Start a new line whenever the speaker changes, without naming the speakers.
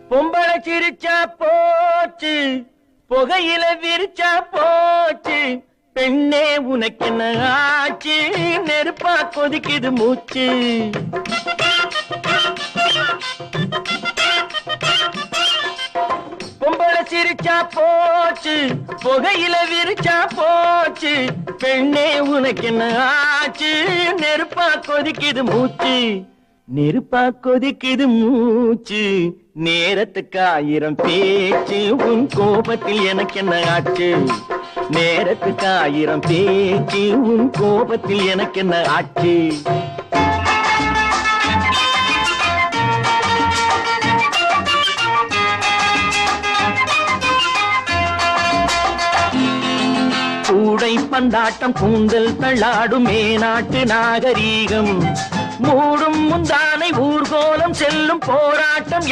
பொம்பளை சிரிச்சா போச்சு, புகையில விரிச்சா போச்சு, பெண்ணே உனக்கு என்ன ஆச்சு, நெருப்பா கொதிக்குது மூச்சு. பொம்பளை சிரிச்சா போச்சு, புகையில விரிச்சா போச்சு, பெண்ணே உனக்கு என்ன ஆச்சு, நெருப்பா கொதிக்குது மூச்சு. நெருப்பா கொதிக்குது மூச்சு, நேரத்துக்கு 1000 பேச்சு, உன் கோபத்தில் எனக்கு என்ன ஆச்சு. நேரத்துக்கு 1000 பேச்சு, உன் கோபத்தில் எனக்கு என்ன ஆச்சு. கூடை பந்தாட்டம் கூந்தல் தள்ளாடும் மேநாட்டு நாகரீகம், மூடும் முந்தானை ஊர்கோலம் செல்லும் போராட்டம்